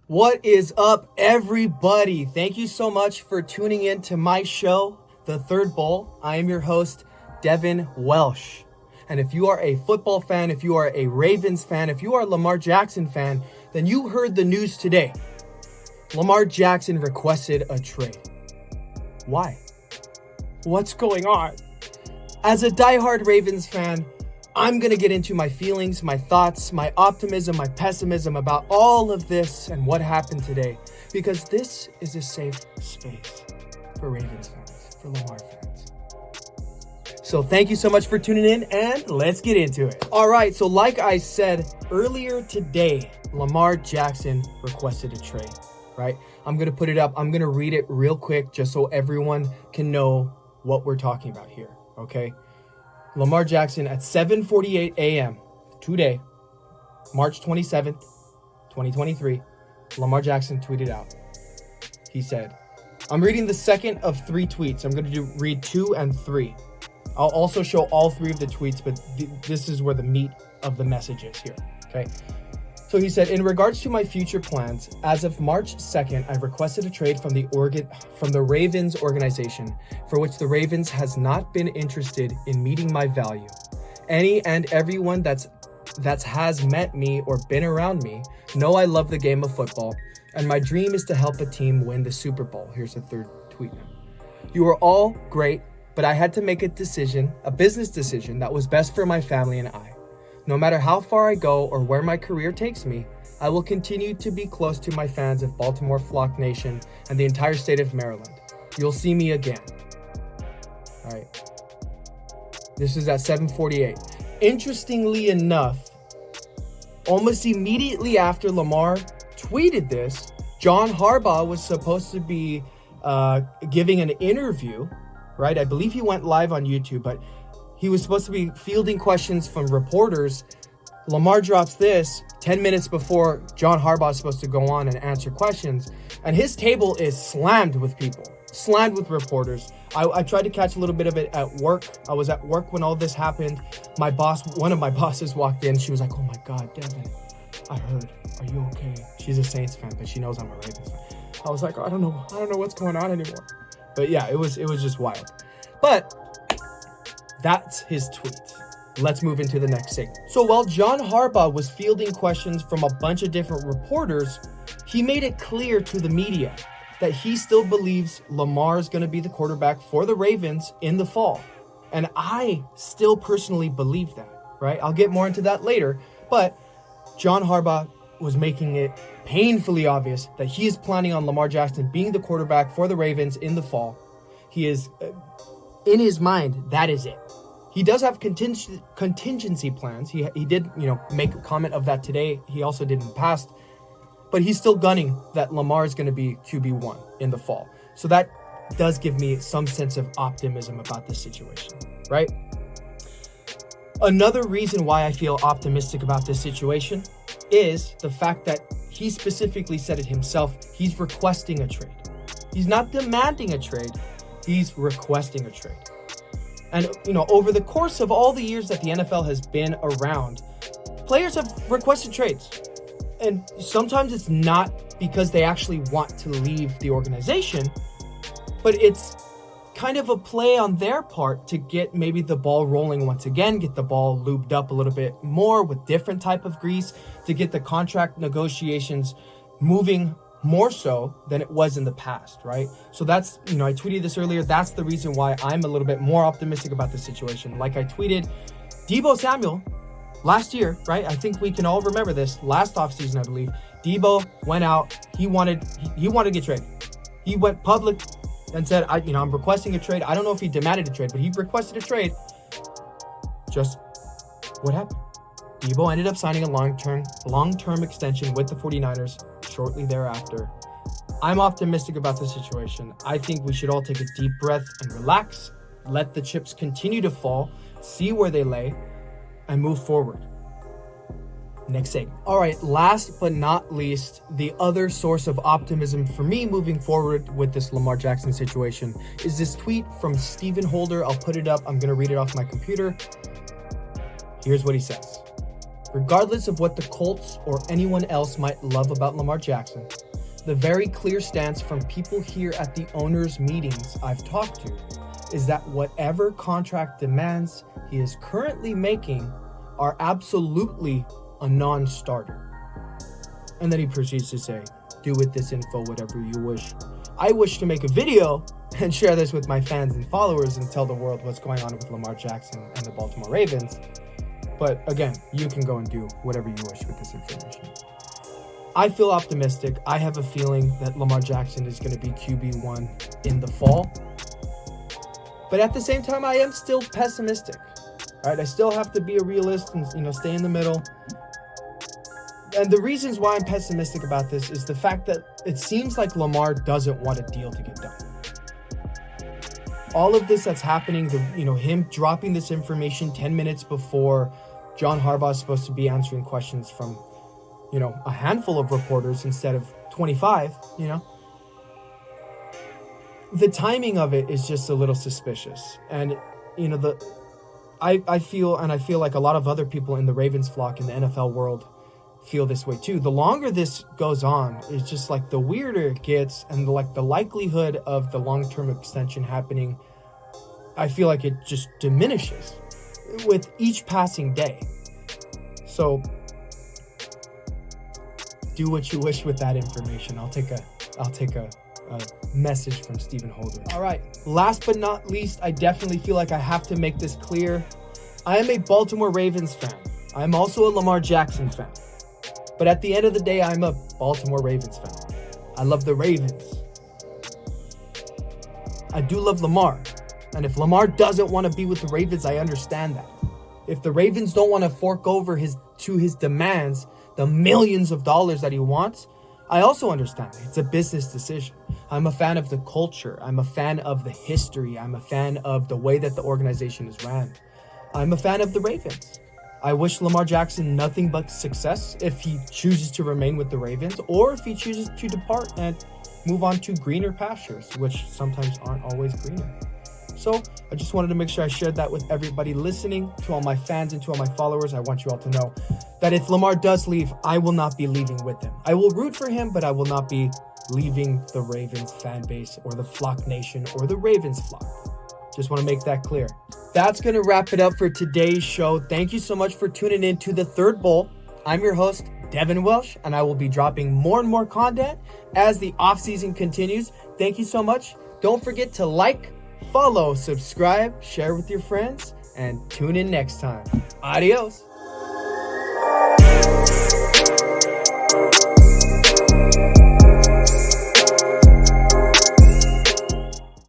What is up, everybody? Thank you so much for tuning in to my show, The Third Bowl. I am your host, Devin Welsh. And if you are a football fan, if you are a Ravens fan, if you are a Lamar Jackson fan, then you heard the news today. Lamar Jackson requested a trade. Why? What's going on? As a diehard Ravens fan, I'm going to get into my feelings, my thoughts, my optimism, my pessimism about all of this and what happened today. Because this is a safe space for Ravens fans, for Lamar fans. So thank you so much for tuning in and let's get into it. All right, so like I said earlier today, Lamar Jackson requested a trade, right? I'm going to put it up. I'm going to read it real quick just so everyone can know what we're talking about here, okay? Lamar Jackson at 7:48 a.m. today, March 27th, 2023, Lamar Jackson tweeted out. He said, I'm reading the second of three tweets. I'm going to read 2 and 3. I'll also show all 3 of the tweets, but this is where the meat of the message is here, okay? So he said, in regards to my future plans, as of March 2nd, I've requested a trade from the Ravens organization, for which the Ravens has not been interested in meeting my value. Any and everyone that has met me or been around me know I love the game of football, and my dream is to help a team win the Super Bowl. Here's the 3rd tweet now. You are all great, but I had to make a business decision that was best for my family and I. No matter how far I go or where my career takes me, I will continue to be close to my fans of Baltimore, Flock Nation, and the entire state of Maryland. You'll see me again. All right. This is at 7:48. Interestingly enough, almost immediately after Lamar tweeted this, John Harbaugh was supposed to be giving an interview, right? I believe he went live on YouTube, but he was supposed to be fielding questions from reporters. Lamar drops this 10 minutes before John Harbaugh is supposed to go on and answer questions. And his table is slammed with people, slammed with reporters. I tried to catch a little bit of it at work. I was at work when all this happened. One of my bosses walked in. She was like, oh my God, Devin, I heard. Are you okay? She's a Saints fan, but she knows I'm a Ravens fan. I was like, I don't know what's going on anymore. But yeah, it was just wild. But that's his tweet. Let's move into the next segment. So while John Harbaugh was fielding questions from a bunch of different reporters, he made it clear to the media that he still believes Lamar is going to be the quarterback for the Ravens in the fall. And I still personally believe that, right? I'll get more into that later. But John Harbaugh was making it painfully obvious that he is planning on Lamar Jackson being the quarterback for the Ravens in the fall. He is, in his mind, that is it. He does have contingency plans. He did, make a comment of that today. He also did in the past. But he's still gunning that Lamar is going to be QB1 in the fall. So that does give me some sense of optimism about this situation, right? Another reason why I feel optimistic about this situation is the fact that he specifically said it himself. He's requesting a trade. He's not demanding a trade. He's requesting a trade. And, over the course of all the years that the NFL has been around, players have requested trades. And sometimes it's not because they actually want to leave the organization, but it's kind of a play on their part to get maybe the ball rolling once again, get the ball lubed up a little bit more with different type of grease to get the contract negotiations moving more so than it was in the past, right? So that's, I tweeted this earlier. That's the reason why I'm a little bit more optimistic about the situation. Like I tweeted, Deebo Samuel last year, right? I think we can all remember this. Last offseason, I believe, Deebo went out. He wanted to get traded. He went public and said, I'm requesting a trade. I don't know if he demanded a trade, but he requested a trade. Just what happened? Deebo ended up signing a long-term extension with the 49ers shortly thereafter. I'm optimistic about the situation. I think we should all take a deep breath and relax, let the chips continue to fall, see where they lay, and move forward. Next segment. All right, last but not least, the other source of optimism for me moving forward with this Lamar Jackson situation is this tweet from Stephen Holder. I'll put it up. I'm going to read it off my computer. Here's what he says. Regardless of what the Colts or anyone else might love about Lamar Jackson, the very clear stance from people here at the owners' meetings I've talked to is that whatever contract demands he is currently making are absolutely a non-starter. And then he proceeds to say, do with this info whatever you wish. I wish to make a video and share this with my fans and followers and tell the world what's going on with Lamar Jackson and the Baltimore Ravens. But again, you can go and do whatever you wish with this information. I feel optimistic. I have a feeling that Lamar Jackson is going to be QB1 in the fall. But at the same time, I am still pessimistic. All right, I still have to be a realist and stay in the middle. And the reasons why I'm pessimistic about this is the fact that it seems like Lamar doesn't want a deal to get done. All of this that's happening, him dropping this information 10 minutes before John Harbaugh is supposed to be answering questions from, a handful of reporters instead of 25, The timing of it is just a little suspicious. And, I feel like a lot of other people in the Ravens flock in the NFL world feel this way too. The longer this goes on, it's just like the weirder it gets, and the likelihood of the long-term extension happening, I feel like it just diminishes with each passing day. So do what you wish with that information. I'll take a message from Stephen Holder. All right, last but not least, I definitely feel like I have to make this clear. I am a Baltimore Ravens fan. I'm also a Lamar Jackson fan. But at the end of the day, I'm a Baltimore Ravens fan. I love the Ravens. I do love Lamar. And if Lamar doesn't want to be with the Ravens, I understand that. If the Ravens don't want to fork over his demands, the millions of dollars that he wants, I also understand that. It's a business decision. I'm a fan of the culture. I'm a fan of the history. I'm a fan of the way that the organization is ran. I'm a fan of the Ravens. I wish Lamar Jackson nothing but success if he chooses to remain with the Ravens, or if he chooses to depart and move on to greener pastures, which sometimes aren't always greener. So I just wanted to make sure I shared that with everybody listening. To all my fans and to all my followers, I want you all to know that if Lamar does leave, I will not be leaving with him. I will root for him, but I will not be leaving the Ravens fan base or the Flock Nation or the Ravens flock. Just want to make that clear. That's going to wrap it up for today's show. Thank you so much for tuning in to the Third Bowl. I'm your host, Devin Welsh, and I will be dropping more and more content as the offseason continues. Thank you so much. Don't forget to like, follow, subscribe, share with your friends, and tune in next time. Adios.